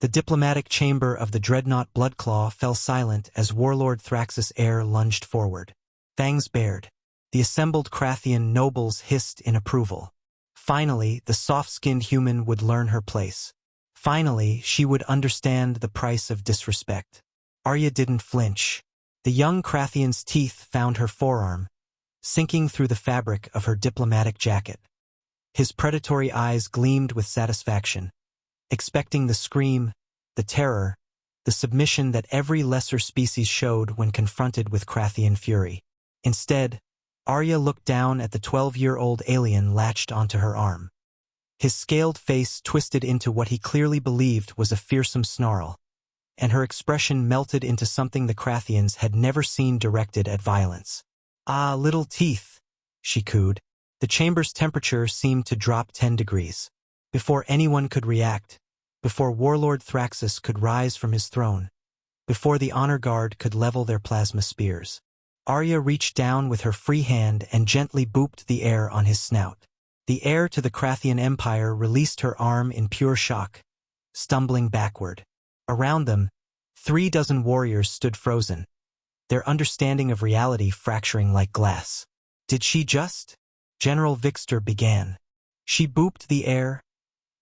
The diplomatic chamber of the dreadnought Bloodclaw fell silent as Warlord Thraxus' heir lunged forward. Fangs bared. The assembled Krathian nobles hissed in approval. Finally, the soft-skinned human would learn her place. Finally, she would understand the price of disrespect. Arya didn't flinch. The young Krathian's teeth found her forearm, sinking through the fabric of her diplomatic jacket. His predatory eyes gleamed with satisfaction, expecting the scream, the terror, the submission that every lesser species showed when confronted with Krathian fury. Instead, Arya looked down at the 12-year-old alien latched onto her arm. His scaled face twisted into what he clearly believed was a fearsome snarl, and her expression melted into something the Krathians had never seen directed at violence. "Ah, little teeth," she cooed. The chamber's temperature seemed to drop 10 degrees. Before anyone could react, before Warlord Thraxus could rise from his throne, before the honor guard could level their plasma spears, Arya reached down with her free hand and gently booped the air on his snout. The heir to the Krathian Empire released her arm in pure shock, stumbling backward. Around them, 36 warriors stood frozen, their understanding of reality fracturing like glass. "Did she just?" General Vixter began. "She booped the air,"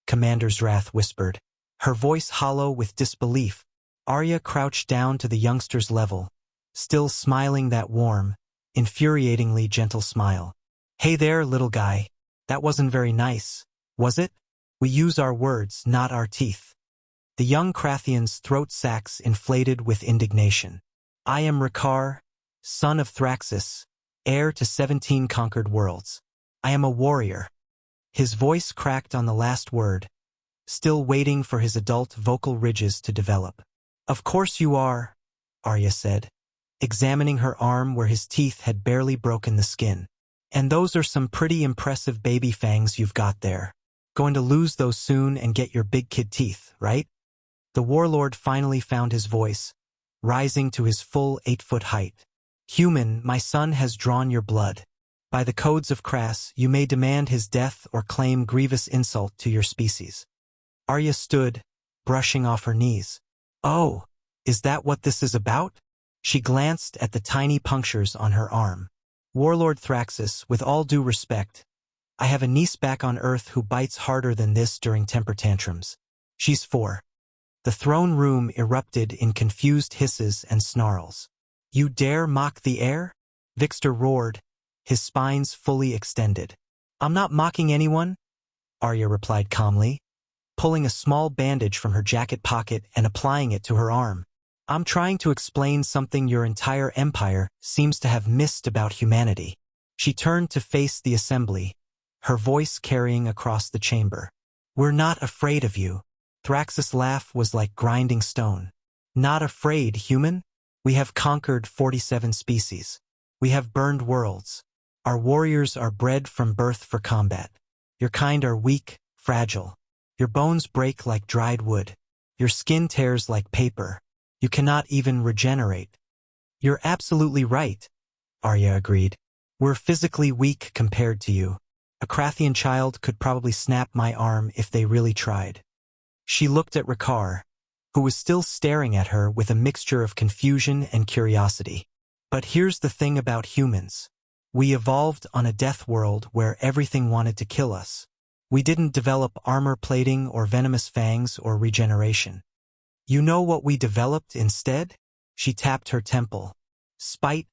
Commander Zrath whispered, her voice hollow with disbelief. Arya crouched down to the youngster's level, still smiling that warm, infuriatingly gentle smile. "Hey there, little guy. That wasn't very nice, was it? We use our words, not our teeth." The young Krathian's throat sacs inflated with indignation. "I am Rakar, son of Thraxus, heir to 17 conquered worlds. I am a warrior." His voice cracked on the last word, still waiting for his adult vocal ridges to develop. "Of course you are," Arya said, examining her arm where his teeth had barely broken the skin. "And those are some pretty impressive baby fangs you've got there. Going to lose those soon and get your big kid teeth, right?" The warlord finally found his voice, rising to his full 8-foot height. "Human, my son has drawn your blood. By the codes of Kras, you may demand his death or claim grievous insult to your species." Arya stood, brushing off her knees. "Oh, is that what this is about?" She glanced at the tiny punctures on her arm. "Warlord Thraxus, with all due respect, I have a niece back on Earth who bites harder than this during temper tantrums. She's 4. The throne room erupted in confused hisses and snarls. "You dare mock the heir?" Vixter roared, his spines fully extended. "I'm not mocking anyone," Arya replied calmly, pulling a small bandage from her jacket pocket and applying it to her arm. "I'm trying to explain something your entire empire seems to have missed about humanity." She turned to face the assembly, her voice carrying across the chamber. "We're not afraid of you." Thraxus' laugh was like grinding stone. "Not afraid, human? We have conquered 47 species. We have burned worlds. Our warriors are bred from birth for combat. Your kind are weak, fragile. Your bones break like dried wood. Your skin tears like paper. You cannot even regenerate." "You're absolutely right," Arya agreed. "We're physically weak compared to you. A Krathian child could probably snap my arm if they really tried." She looked at Rakar, who was still staring at her with a mixture of confusion and curiosity. "But here's the thing about humans. We evolved on a death world where everything wanted to kill us. We didn't develop armor plating or venomous fangs or regeneration. You know what we developed instead?" She tapped her temple. "Spite,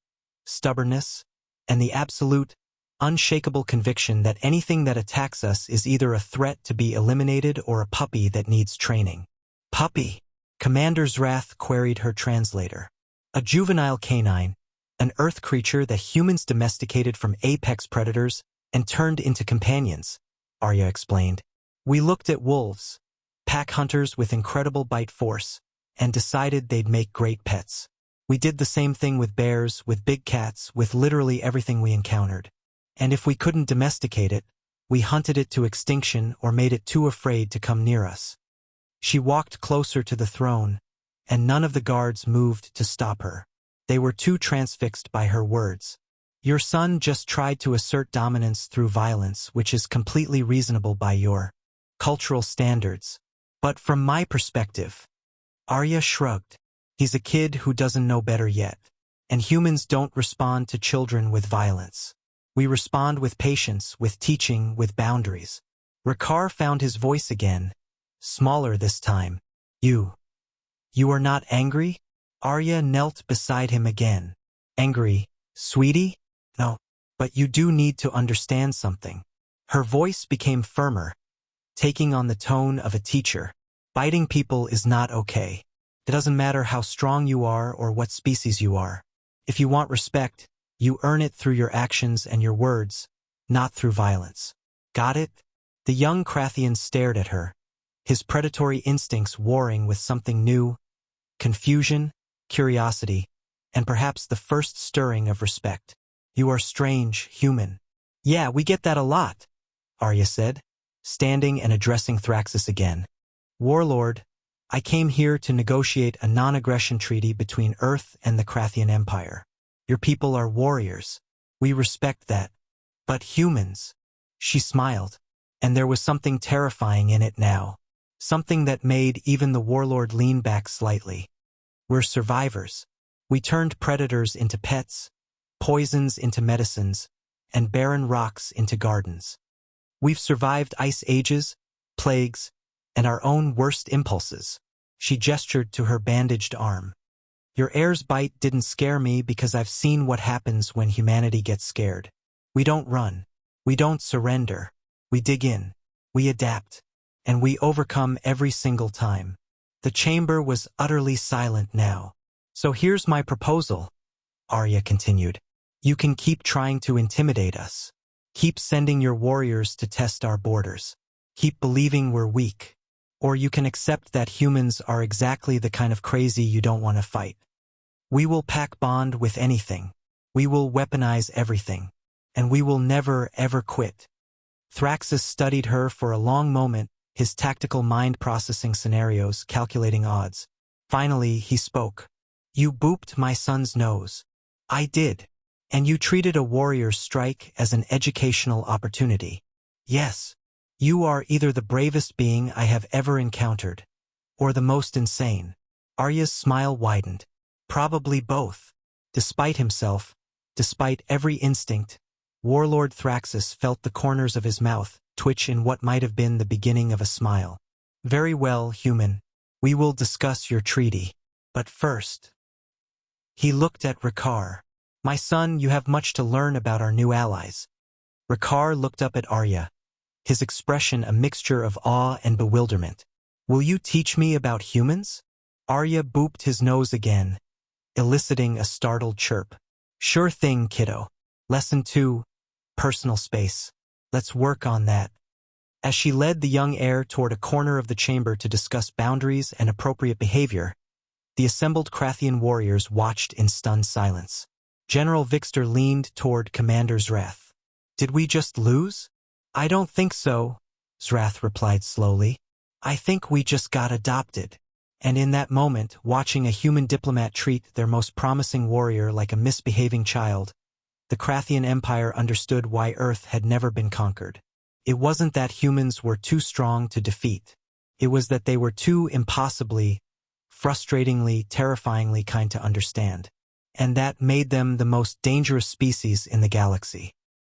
stubbornness, and the absolute, unshakable conviction that anything that attacks us is either a threat to be eliminated or a puppy that needs training." "Puppy?" Commander Zrath queried her translator. "A juvenile canine, an earth creature that humans domesticated from apex predators and turned into companions," Arya explained. "We looked at wolves, pack hunters with incredible bite force, and decided they'd make great pets. We did the same thing with bears, with big cats, with literally everything we encountered. And if we couldn't domesticate it, we hunted it to extinction or made it too afraid to come near us." She walked closer to the throne, and none of the guards moved to stop her. They were too transfixed by her words. "Your son just tried to assert dominance through violence, which is completely reasonable by your cultural standards," But from my perspective, Arya shrugged. He's a kid who doesn't know better yet. And humans don't respond to children with violence. We respond with patience, with teaching, with boundaries. Rakar found his voice again, smaller this time. You are not angry? Arya knelt beside him again. Angry, sweetie? No, but you do need to understand something. Her voice became firmer, taking on the tone of a teacher. Biting people is not okay. It doesn't matter how strong you are or what species you are. If you want respect, you earn it through your actions and your words, not through violence. Got it? The young Krathian stared at her, his predatory instincts warring with something new, confusion, curiosity, and perhaps the first stirring of respect. You are strange, human. Yeah, we get that a lot, Arya said, standing and addressing Thraxus again. Warlord, I came here to negotiate a non-aggression treaty between Earth and the Krathian Empire. Your people are warriors. We respect that. But humans. She smiled, and there was something terrifying in it now. Something that made even the warlord lean back slightly. We're survivors. We turned predators into pets, poisons into medicines, and barren rocks into gardens. We've survived ice ages, plagues, and our own worst impulses. She gestured to her bandaged arm. Your heir's bite didn't scare me because I've seen what happens when humanity gets scared. We don't run. We don't surrender. We dig in. We adapt. And we overcome every single time. The chamber was utterly silent now. So here's my proposal, Arya continued. You can keep trying to intimidate us. Keep sending your warriors to test our borders. Keep believing we're weak. Or you can accept that humans are exactly the kind of crazy you don't want to fight. We will pack bond with anything. We will weaponize everything. And we will never, ever quit. Thraxus studied her for a long moment, his tactical mind processing scenarios, calculating odds. Finally, he spoke. You booped my son's nose. I did. And you treated a warrior's strike as an educational opportunity. Yes. You are either the bravest being I have ever encountered, or the most insane. Arya's smile widened. Probably both. Despite himself, despite every instinct, Warlord Thraxus felt the corners of his mouth twitch in what might have been the beginning of a smile. Very well, human. We will discuss your treaty. But first. He looked at Rakar. My son, you have much to learn about our new allies. Rakar looked up at Arya, his expression a mixture of awe and bewilderment. Will you teach me about humans? Arya booped his nose again, eliciting a startled chirp. Sure thing, kiddo. Lesson 2, personal space. Let's work on that. As she led the young heir toward a corner of the chamber to discuss boundaries and appropriate behavior, the assembled Krathian warriors watched in stunned silence. General Vixter leaned toward Commander Zrath. Did we just lose? I don't think so, Zrath replied slowly. I think we just got adopted. And in that moment, watching a human diplomat treat their most promising warrior like a misbehaving child, the Krathian Empire understood why Earth had never been conquered. It wasn't that humans were too strong to defeat. It was that they were too impossibly, frustratingly, terrifyingly kind to understand. And that made them the most dangerous species in the galaxy.